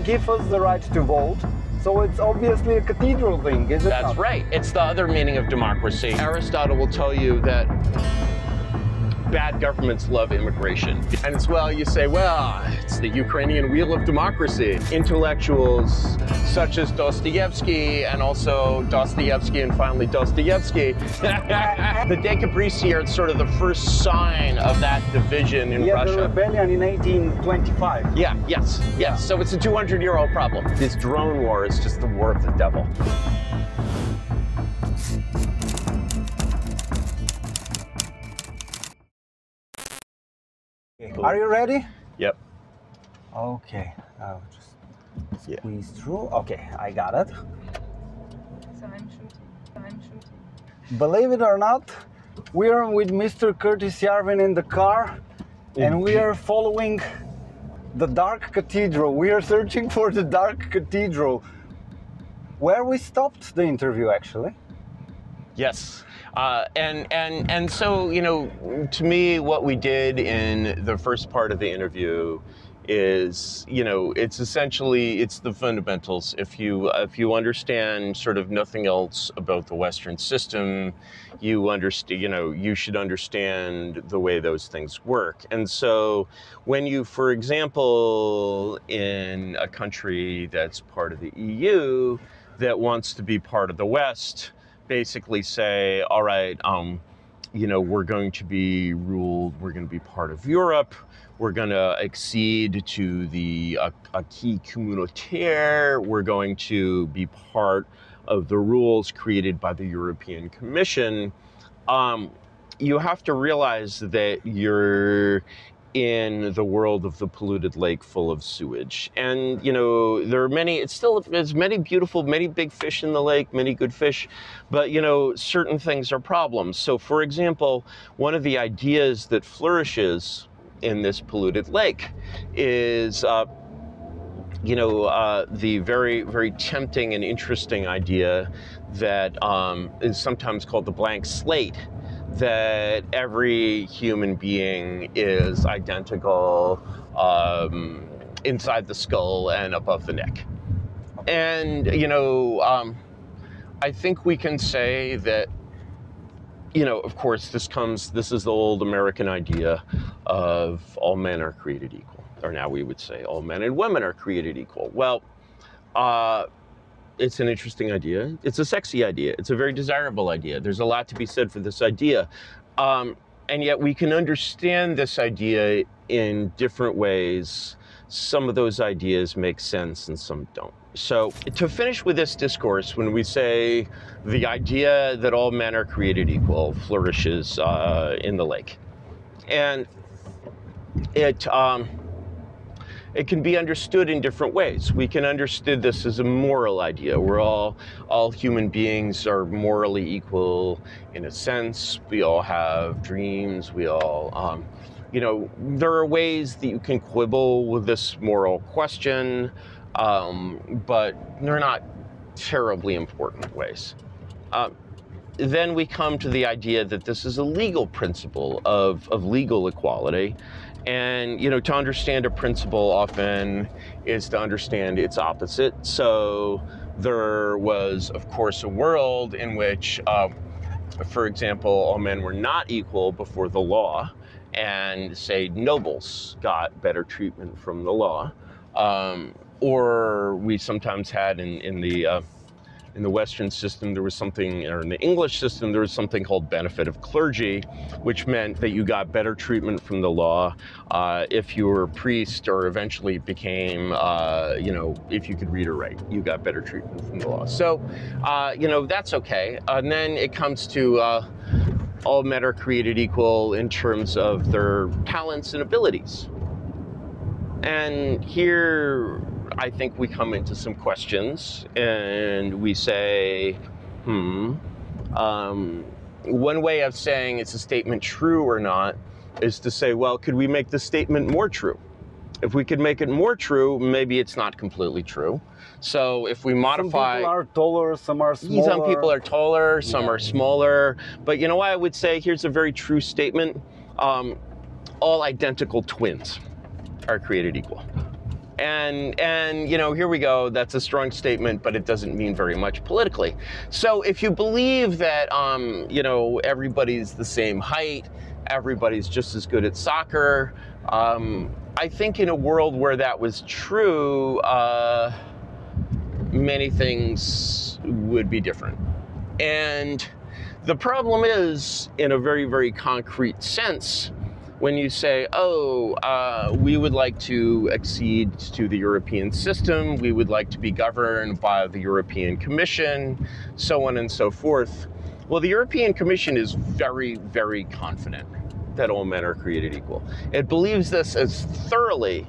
give us the right to vote. So it's obviously a cathedral thing, is it not? That's right. It's the other meaning of democracy. Aristotle will tell you that bad governments love immigration. And it's, well, you say, well, it's the Ukrainian wheel of democracy. Intellectuals such as Dostoevski, and also Dostoevski and finally Dostoevski, the decabrisi are sort of the first sign of that division in Russia. The rebellion in 1825. Yes. So it's a 200-year-old problem. This drone war is just the war of the devil. Are you ready? Yep. Okay, I'll just squeeze through. Okay, I got it. So I'm shooting. Believe it or not, we are with Mr. Kъртис Ярвин in the car, and we are following the Dark Cathedral. We are searching for the Dark Cathedral, where we stopped the interview, actually. Yes. And so, you know, to me, what we did in the first part of the interview is, you know, it's essentially, it's the fundamentals. If you understand sort of nothing else about the Western system, you understand, you know, you should understand the way those things work. And so when you, for example, in a country that's part of the EU that wants to be part of the West, basically say, all right, you know, we're going to be ruled, we're going to be part of Europe, we're going to accede to the acquis communautaire, we're going to be part of the rules created by the European Commission. You have to realize that you're in the world of the polluted lake full of sewage. And, you know, there are many, there's many beautiful, many big fish in the lake, many good fish, but, you know, certain things are problems. So, for example, one of the ideas that flourishes in this polluted lake is, you know, the very, very tempting and interesting idea that is sometimes called the blank slate, that every human being is identical inside the skull and above the neck. And, you know, I think we can say that, you know, of course, this is the old American idea of all men are created equal. Or now we would say all men and women are created equal. Well, it's an interesting idea. It's a sexy idea. It's a very desirable idea. There's a lot to be said for this idea. And yet we can understand this idea in different ways. Some of those ideas make sense and some don't. So to finish with this discourse, when we say the idea that all men are created equal flourishes in the lake. And it can be understood in different ways. We can understand this as a moral idea, where all human beings are morally equal in a sense. We all have dreams. We all, you know, there are ways that you can quibble with this moral question, but they're not terribly important ways. Then we come to the idea that this is a legal principle of legal equality. And, you know, to understand a principle often is to understand its opposite. So there was, of course, a world in which, for example, all men were not equal before the law, and, say, nobles got better treatment from the law. Or we sometimes had in the Western system, there was something, or in the English system, there was something called benefit of clergy, which meant that you got better treatment from the law if you were a priest, or eventually became, you know, if you could read or write, you got better treatment from the law. So, you know, that's okay. And then it comes to all men are created equal in terms of their talents and abilities. And here, I think we come into some questions and we say, one way of saying is a statement true or not is to say, well, could we make the statement more true? If we could make it more true, maybe it's not completely true. So if we modify... Some people are taller, some are smaller. Some people are taller, some are smaller. But you know what I would say? Here's a very true statement. All identical twins are created equal. And you know, here we go. That's a strong statement, but it doesn't mean very much politically. So if you believe that, you know, everybody's the same height, everybody's just as good at soccer, I think in a world where that was true, many things would be different. And the problem is, in a very, very concrete sense, when you say, oh, we would like to accede to the European system, we would like to be governed by the European Commission, so on and so forth. Well, the European Commission is very, very confident that all men are created equal. It believes this as thoroughly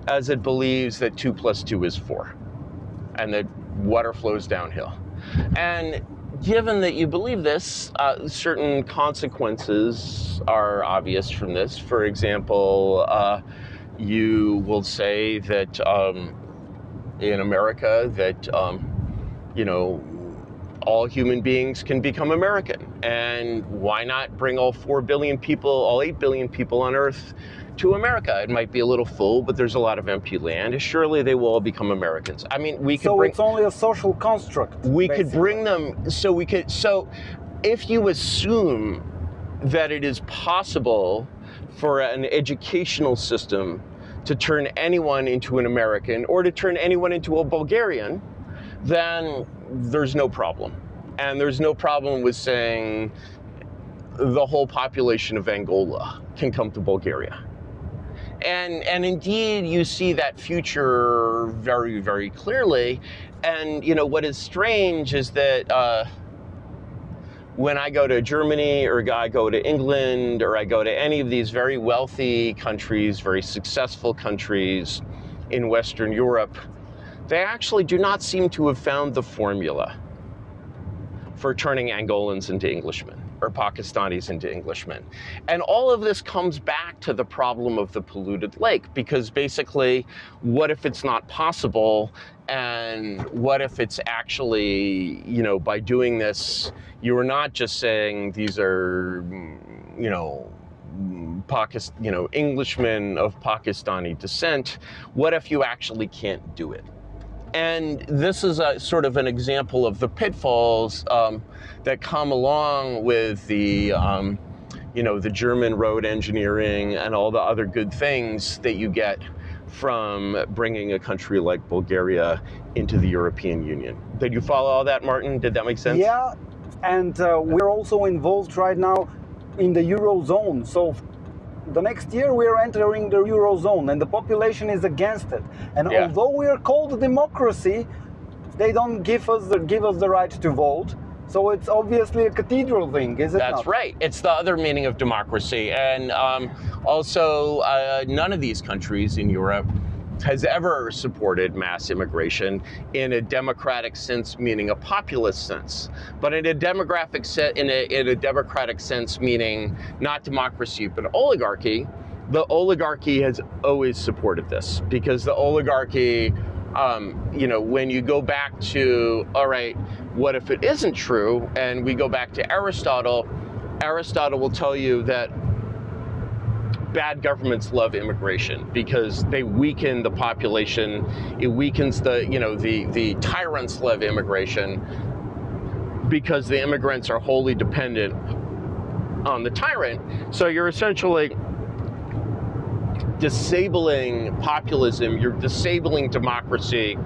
as it believes that 2 + 2 is 4, and that water flows downhill. And given that you believe this, certain consequences are obvious from this. For example, you will say that in America that, you know, all human beings can become American. And why not bring all 4 billion people, all 8 billion people on Earth to America? It might be a little full, but there's a lot of empty land. Surely they will all become Americans. I mean, we could it's only a social construct. We could bring them, so if you assume that it is possible for an educational system to turn anyone into an American or to turn anyone into a Bulgarian, then there's no problem. And there's no problem with saying the whole population of Angola can come to Bulgaria. And indeed, you see that future very, very clearly. And, you know, what is strange is that when I go to Germany, or I go to England, or I go to any of these very wealthy countries, very successful countries in Western Europe, they actually do not seem to have found the formula for turning Angolans into Englishmen or Pakistanis into Englishmen. And all of this comes back to the problem of the polluted lake, because basically, what if it's not possible? And what if it's actually, you know, by doing this, you are not just saying these are, you know, Englishmen of Pakistani descent. What if you actually can't do it? And this is a sort of an example of the pitfalls that come along with the, you know, the German road engineering and all the other good things that you get from bringing a country like Bulgaria into the European Union. Did you follow all that, Martin? Did that make sense? Yeah, and we're also involved right now in the Eurozone. So the next year we are entering the Eurozone, and the population is against it. And although we are called a democracy, they don't give us the right to vote. So it's obviously a cathedral thing, is it not? That's right. It's the other meaning of democracy. And also, none of these countries in Europe has ever supported mass immigration in a democratic sense, meaning a populist sense, but in a democratic sense, meaning not democracy but oligarchy. The oligarchy has always supported this, because the oligarchy, you know, when you go back to, all right, what if it isn't true? And we go back to Aristotle. Aristotle will tell you that bad governments love immigration because they weaken the population. It weakens the, you know, the tyrants love immigration because the immigrants are wholly dependent on the tyrant. So you're essentially disabling populism, you're disabling democracy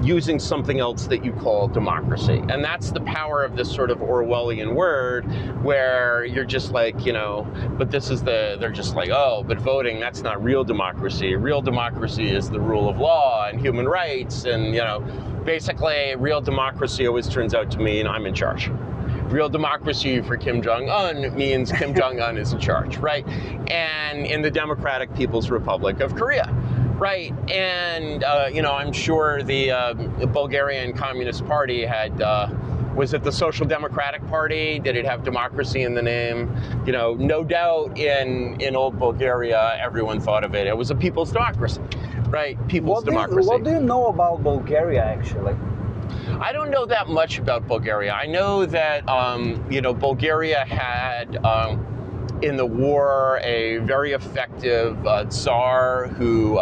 using something else that you call democracy. And that's the power of this sort of Orwellian word, where you're just like, you know, but this is they're just like, oh, but voting, that's not real democracy. Real democracy is the rule of law and human rights. And, you know, basically real democracy always turns out to mean I'm in charge. Real democracy for Kim Jong-un means Kim Jong-un is in charge, right? And in the Democratic People's Republic of Korea, right? And, you know, I'm sure the Bulgarian Communist Party had, was it the Social Democratic Party? Did it have democracy in the name? You know, no doubt in old Bulgaria, everyone thought of it. It was a people's democracy, right? People's democracy. What do you know about Bulgaria, actually? I don't know that much about Bulgaria. I know that, you know, Bulgaria had, in the war, a very effective Tsar who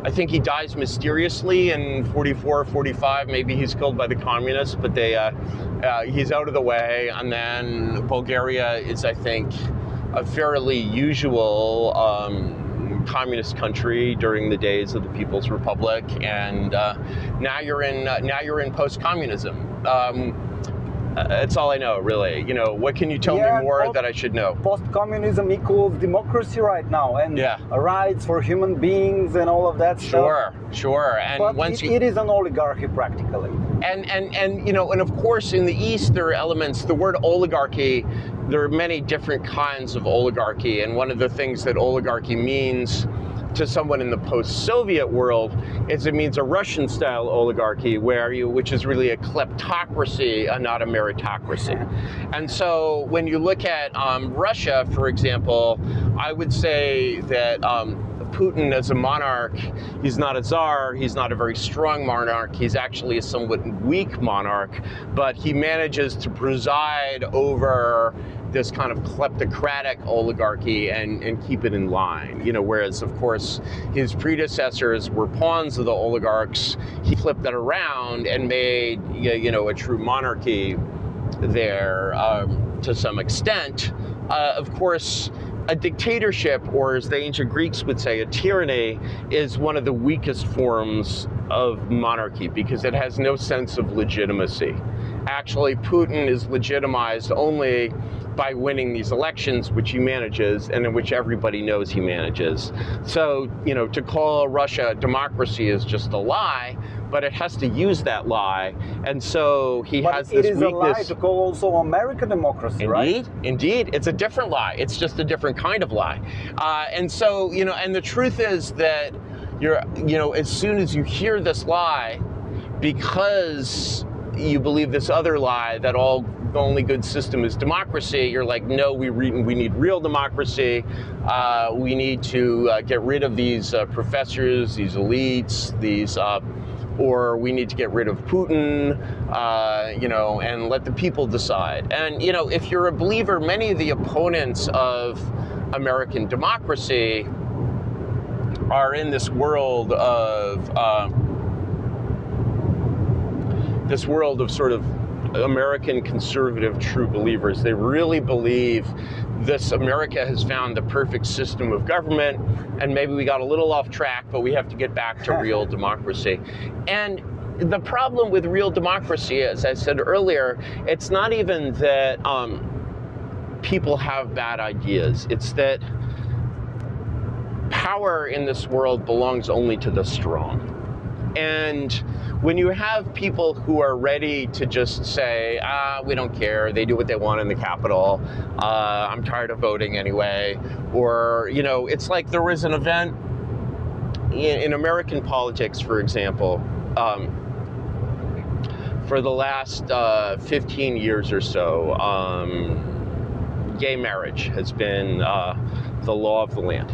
I think he dies mysteriously in 44, 45. Maybe he's killed by the communists, but he's out of the way. And then Bulgaria is, I think, a fairly usual communist country during the days of the People's Republic, and now you're in post-communism. That's all I know, really. You know, what can you tell me more that I should know? Post-communism equals democracy right now, and rights for human beings and all of that stuff. Sure. And but once it is an oligarchy practically. And you know, and of course, in the East there are elements. The word oligarchy, there are many different kinds of oligarchy, and one of the things that oligarchy means to someone in the post-Soviet world is it means a Russian-style oligarchy which is really a kleptocracy and not a meritocracy. And so when you look at Russia, for example, I would say that Putin as a monarch, he's not a czar, he's not a very strong monarch, he's actually a somewhat weak monarch, but he manages to preside over this kind of kleptocratic oligarchy and keep it in line, you know, whereas of course his predecessors were pawns of the oligarchs. He flipped that around and made, you know, a true monarchy there to some extent. Of course, a dictatorship, or as the ancient Greeks would say, a tyranny, is one of the weakest forms of monarchy because it has no sense of legitimacy. Actually, Putin is legitimized only by winning these elections, which he manages, and in which everybody knows he manages. So, you know, to call Russia a democracy is just a lie, but it has to use that lie. And so he has this weakness. But it is a lie to call also American democracy, right? Indeed. It's a different lie. It's just a different kind of lie. And so, you know, and the truth is that you know, as soon as you hear this lie, because you believe this other lie that the only good system is democracy, you're like, no, we need real democracy. We need to get rid of these professors, these elites, or we need to get rid of Putin, you know, and let the people decide. And, you know, if you're a believer, many of the opponents of American democracy are in this world of sort of American conservative true believers. They really believe America has found the perfect system of government, and maybe we got a little off track, but we have to get back to real democracy. And the problem with real democracy, as I said earlier, it's not even that people have bad ideas. It's that power in this world belongs only to the strong. And when you have people who are ready to just say, we don't care, they do what they want in the Capitol, I'm tired of voting anyway, or, you know, it's like there was an event in American politics, for example, for the last 15 years or so, gay marriage has been the law of the land.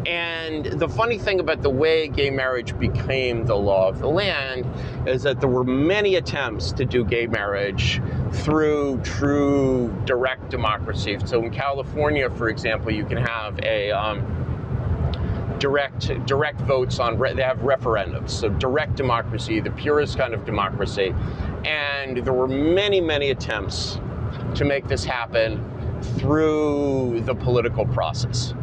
And the funny thing about the way gay marriage became the law of the land is that there were many attempts to do gay marriage through true direct democracy. So in California, for example, you can have a direct votes on, they have referendums. So direct democracy, the purest kind of democracy. And there were many, many attempts to make this happen through the political process.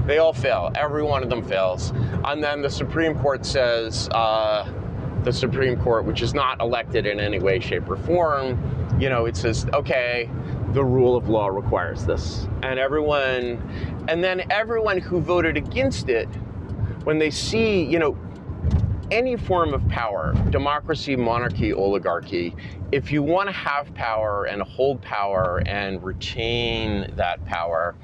They all fail. Every one of them fails. And then the Supreme Court says, the Supreme Court, which is not elected in any way, shape, or form, you know, it says, okay, the rule of law requires this. And then everyone who voted against it, when they see, you know, any form of power, democracy, monarchy, oligarchy, if you want to have power and hold power and retain that power,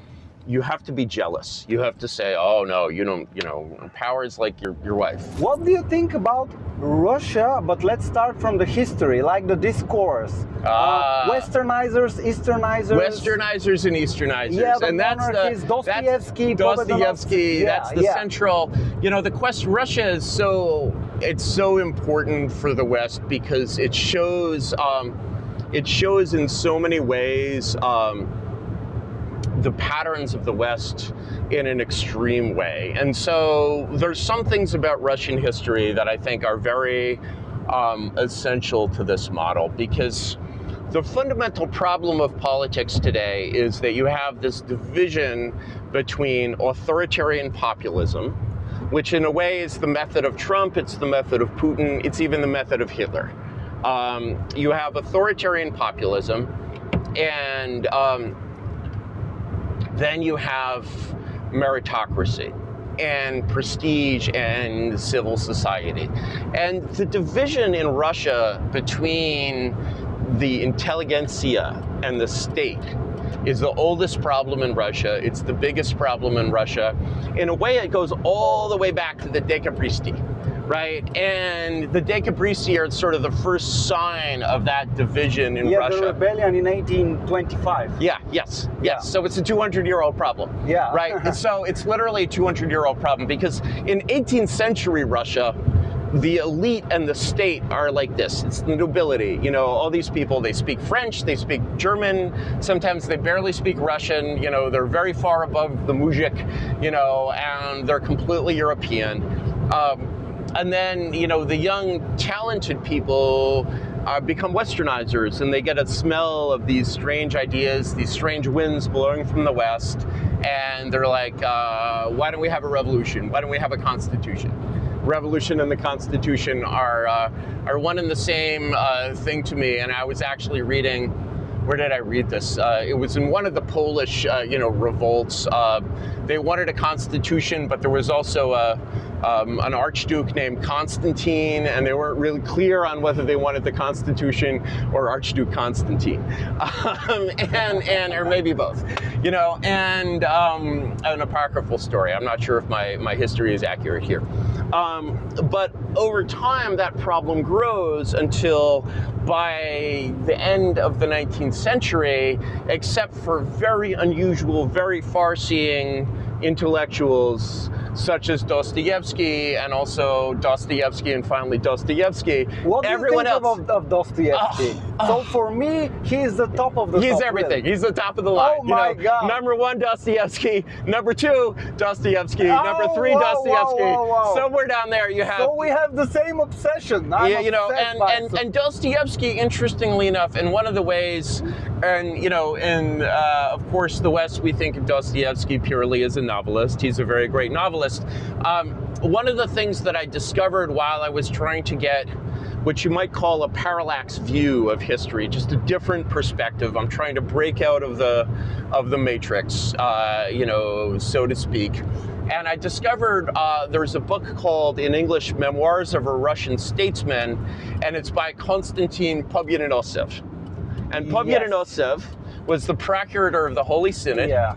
you have to be jealous. You have to say, oh no, you don't, you know, power is like your wife. What do you think about Russia? But let's start from the history, like the discourse. Westernizers, Easternizers. Westernizers and Easternizers. Yeah, and that's Dostoevski. That's the central, you know, the question. Russia is so important for the West because it shows in so many ways the patterns of the West in an extreme way. And so there's some things about Russian history that I think are very essential to this model, because the fundamental problem of politics today is that you have this division between authoritarian populism, which in a way is the method of Trump, it's the method of Putin, it's even the method of Hitler. You have authoritarian populism, and then you have meritocracy and prestige and civil society. And the division in Russia between the intelligentsia and the state is the oldest problem in Russia. It's the biggest problem in Russia. In a way, it goes all the way back to the Decabristi, right? And the Decabristi are sort of the first sign of that division in Russia. Yeah, the rebellion in 1825. Yeah, yes. So it's a 200-year-old problem. Yeah. Right? So it's literally a 200-year-old problem, because in 18th century Russia, the elite and the state are like this. It's the nobility. You know, all these people, they speak French, they speak German, sometimes they barely speak Russian, you know, they're very far above the mujik, you know, and they're completely European. And then, you know, the young, talented people become westernizers, and they get a smell of these strange ideas, these strange winds blowing from the West, and they're like, why don't we have a revolution? Why don't we have a constitution? Revolution and the Constitution are one and the same thing to me. And I was actually reading, where did I read this? It was in one of the Polish, revolts. They wanted a constitution, but there was also an archduke named Constantine, and they weren't really clear on whether they wanted the Constitution or Archduke Constantine, or maybe both, you know. And an apocryphal story. I'm not sure if my history is accurate here. But over time, that problem grows until by the end of the 19th century, except for very unusual, very far-seeing intellectuals such as Dostoevsky, and also Dostoevsky, and finally Dostoevsky. What do everyone you think else of Dostoevsky? So for me, he's the top of the top. He's everything. Really. He's the top of the line. Oh my God. Number one, Dostoevsky. Number two, Dostoevsky. Number three, Dostoevsky. Wow. Somewhere down there you have. So we have the same obsession. Yeah, you know, and Dostoevsky, interestingly enough, in one of the ways, and you know, in of course the West, we think of Dostoevsky purely as a novelist. He's a very great novelist. One of the things that I discovered while I was trying to get what you might call a parallax view of history, just a different perspective. I'm trying to break out of the matrix, you know, so to speak. And I discovered there's a book called, in English, Memoirs of a Russian Statesman, and it's by Konstantin Pobyedonosov. And Pobyedonosov was the procurator of the Holy Synod. Yeah.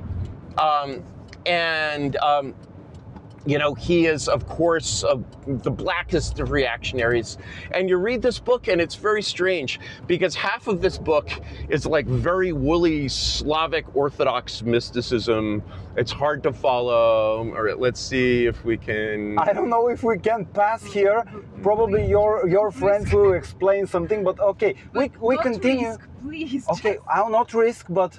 You know, he is, of course, the blackest of reactionaries. And you read this book, and it's very strange, because half of this book is like very woolly Slavic Orthodox mysticism. It's hard to follow. All right, let's see if we can. I don't know if we can pass here. Probably your friends will explain something, but okay, we continue. Risk, please. Okay, I'll not risk, but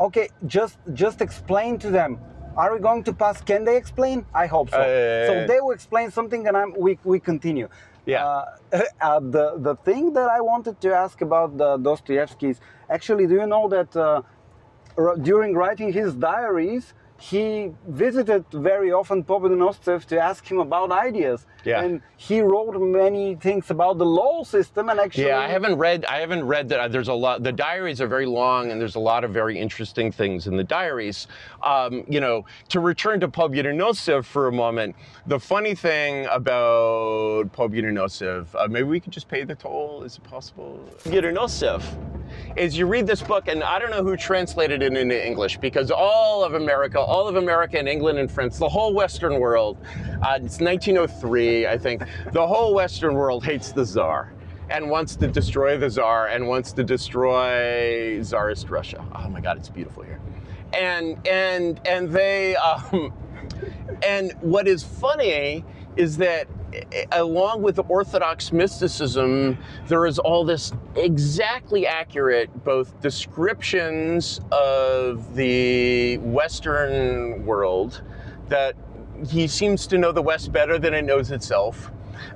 okay, just explain to them. Are we going to pass? Can they explain? I hope so. So they will explain something, and we continue. Yeah. The thing that I wanted to ask about Dostoevsky is, actually, do you know that during writing his diaries, he visited very often Pobyedonosov to ask him about ideas. Yeah. And he wrote many things about the law system, and actually. Yeah, I haven't read that. There's a lot. The diaries are very long, and there's a lot of very interesting things in the diaries. You know, to return to Pobyedonosov for a moment, the funny thing about Pobyedonosov, maybe we could just pay the toll. Is it possible? Pobyedonosov is, you read this book, and I don't know who translated it into English, because all of America and England and France, the whole Western world, it's 1903, I think, the whole Western world hates the Tsar and wants to destroy the Tsar and wants to destroy Tsarist Russia. Oh my God, it's beautiful here. And they, and what is funny is that along with Orthodox mysticism, there is all this exactly accurate both descriptions of the Western world, that he seems to know the West better than it knows itself.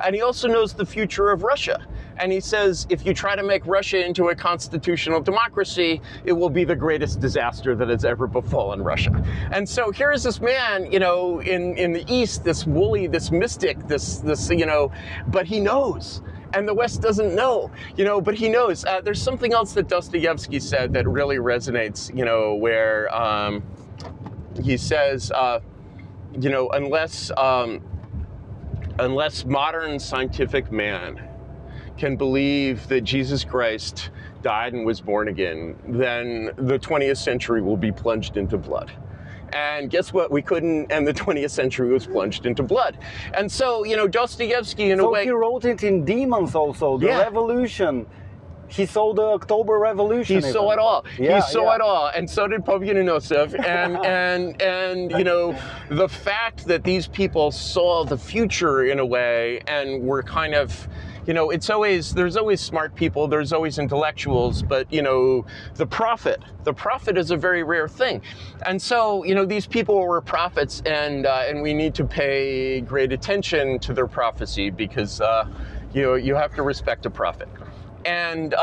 And he also knows the future of Russia. And he says, if you try to make Russia into a constitutional democracy, it will be the greatest disaster that has ever befallen Russia. And so here's this man, you know, in the East, this woolly, this mystic, this, you know, but he knows. And the West doesn't know, you know, but he knows. There's something else that Dostoevsky said that really resonates, you know, where he says, you know, unless modern scientific man can believe that Jesus Christ died and was born again, then the 20th century will be plunged into blood. And guess what? We couldn't, and the 20th century was plunged into blood. And so, you know, Dostoevsky, in a way... So he wrote it in Demons also, the revolution. He saw the October Revolution. He saw it all. Yeah, he saw it all, and so did Pope Yunosov. And you know, the fact that these people saw the future in a way and were kind of, you know, it's always, there's always smart people, there's always intellectuals, but you know, the prophet is a very rare thing. And so, you know, these people were prophets, and we need to pay great attention to their prophecy, because you know, you have to respect a prophet. And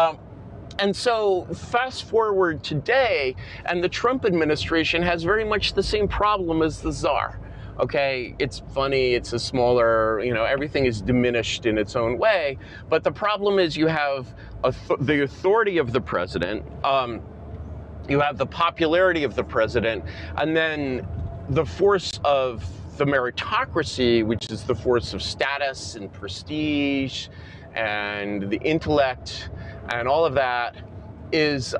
so fast forward today, and the Trump administration has very much the same problem as the Tsar. Okay, it's funny, it's a smaller, you know, everything is diminished in its own way, but the problem is you have the authority of the president, you have the popularity of the president, and then the force of the meritocracy, which is the force of status and prestige and the intellect and all of that, is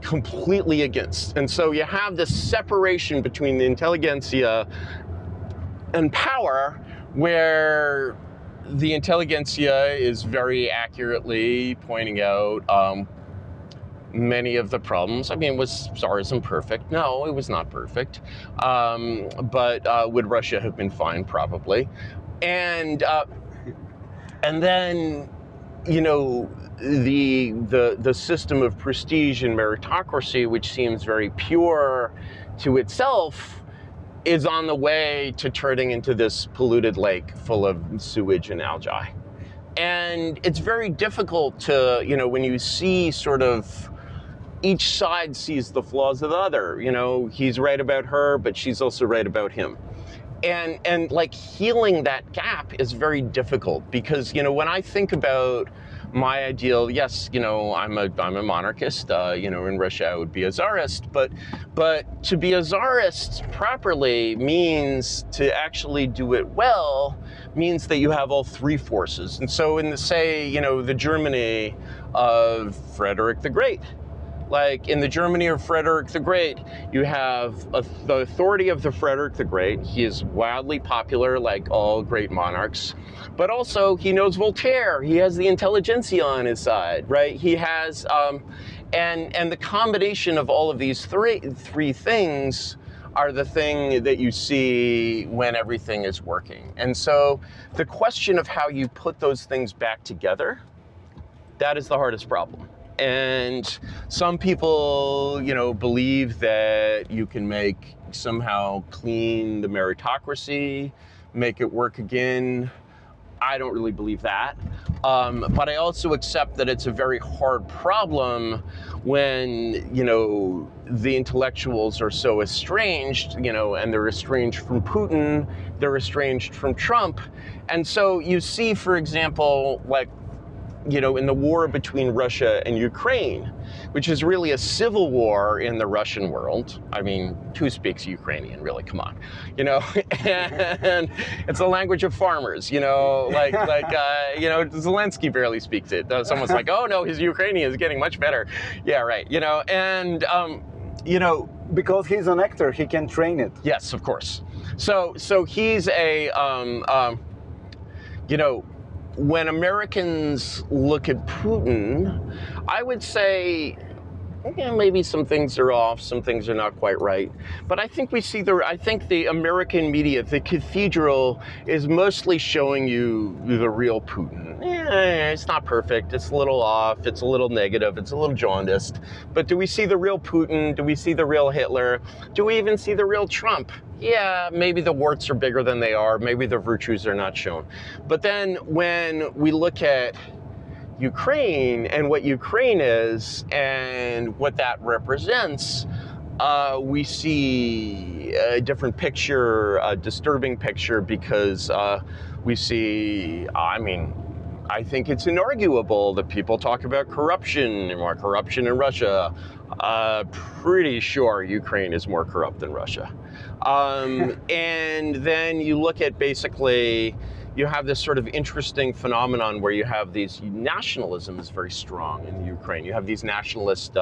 completely against. And so you have this separation between the intelligentsia and power, where the intelligentsia is very accurately pointing out many of the problems. I mean, was Tsarism perfect? No, it was not perfect. But would Russia have been fine? Probably. And then, you know, the system of prestige and meritocracy, which seems very pure to itself, is on the way to turning into this polluted lake full of sewage and algae. And it's very difficult to, you know, when you see sort of each side sees the flaws of the other, you know, he's right about her, but she's also right about him. And like healing that gap is very difficult, because, you know, when I think about my ideal, yes, you know, I'm a monarchist, you know, in Russia I would be a czarist, but to be a czarist properly means to actually do it well, means that you have all three forces. And so in the, say, you know, the Germany of Frederick the Great, like in the Germany of Frederick the Great, you have the authority of the Frederick the Great. He is wildly popular, like all great monarchs, but also he knows Voltaire. He has the intelligentsia on his side, right? He has, and the combination of all of these three things are the thing that you see when everything is working. And so the question of how you put those things back together, that is the hardest problem. And some people, you know, believe that you can somehow clean the meritocracy, make it work again. I don't really believe that. But I also accept that it's a very hard problem when, you know, the intellectuals are so estranged, you know, and they're estranged from Putin, they're estranged from Trump. And so you see, for example, like, you know, in the war between Russia and Ukraine, which is really a civil war in the Russian world. I mean, who speaks Ukrainian, really? Come on, you know, and it's a language of farmers, you know, like you know, Zelensky barely speaks it. Someone's like, oh no, his Ukrainian is getting much better. Yeah, right, you know, and, you know. Because he's an actor, he can train it. Yes, of course. So he's a, you know, when Americans look at Putin, I would say yeah, maybe some things are off, some things are not quite right. But I think I think the American media, the cathedral, is mostly showing you the real Putin. Yeah, it's not perfect, it's a little off, it's a little negative, it's a little jaundiced. But do we see the real Putin? Do we see the real Hitler? Do we even see the real Trump? Yeah, maybe the warts are bigger than they are, maybe the virtues are not shown. But then when we look at Ukraine and what Ukraine is and what that represents, we see a different picture, a disturbing picture, because we see, I think it's inarguable that people talk about corruption and more corruption in Russia. Pretty sure Ukraine is more corrupt than Russia. And then you look at basically, you have this sort of interesting phenomenon where you have these, nationalism is very strong in Ukraine. You have these nationalist,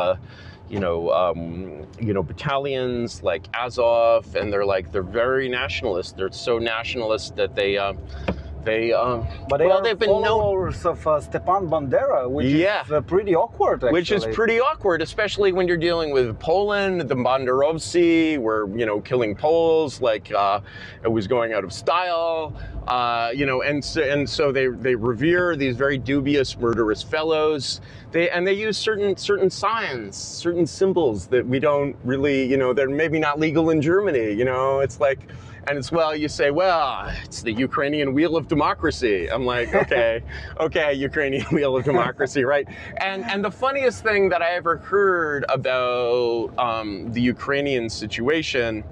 battalions like Azov, and they're very nationalist. They're so nationalist that they've been followers of Stepan Bandera, which is pretty awkward, actually. Which is pretty awkward, especially when you're dealing with Poland, the Banderovci were, killing Poles like it was going out of style, and so they revere these very dubious, murderous fellows. They use certain signs, certain symbols that we don't really, they're maybe not legal in Germany. It's like. And you say, well, it's the Ukrainian wheel of democracy. I'm like, okay, Ukrainian wheel of democracy, right? And the funniest thing that I ever heard about the Ukrainian situation,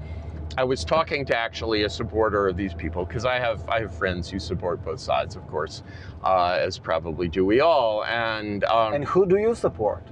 I was talking to actually a supporter of these people, because I have friends who support both sides, of course, as probably do we all. And who do you support?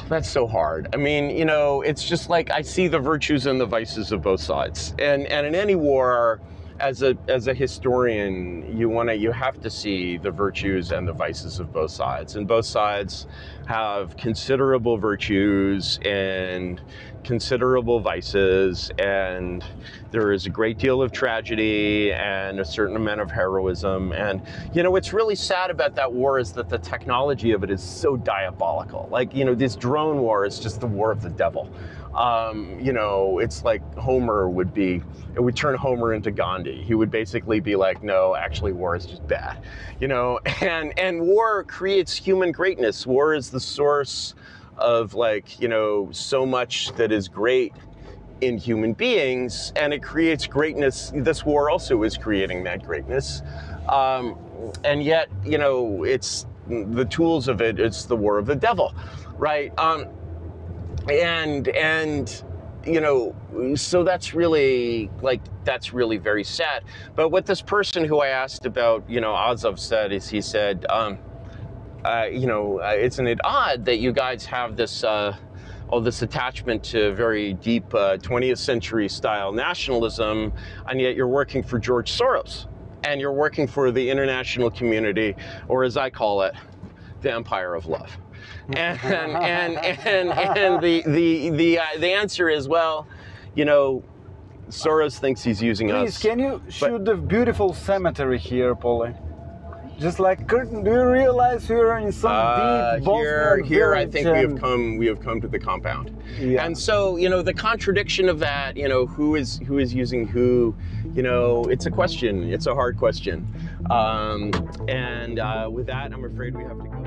That's so hard. It's just like I see the virtues and the vices of both sides. And in any war, as a historian, you have to see the virtues and the vices of both sides. And both sides have considerable virtues and considerable vices, and there is a great deal of tragedy and a certain amount of heroism. And what's really sad about that war is that the technology of it is so diabolical. Like, this drone war is just the war of the devil. It's like it would turn Homer into Gandhi. He would basically be like, no, actually war is just bad. And war creates human greatness. War is the source of so much that is great in human beings, and it creates greatness. This war also is creating that greatness. And yet, it's the tools of it, it's the war of the devil, right? So that's really very sad. But what this person who I asked about, Azov said is, he said, isn't it odd that you guys have this all this attachment to very deep 20th century style nationalism, and yet you're working for George Soros, and you're working for the international community, or as I call it, the empire of love. And the answer is, well, Soros thinks he's using us. Please, can you shoot the beautiful cemetery here, Polly? Just like Curtin, do you realize we're in some deep Bosnian here I think we have come to the compound. Yeah. And so, the contradiction of that, who is using who, it's a question. It's a hard question. With that, I'm afraid we have to go.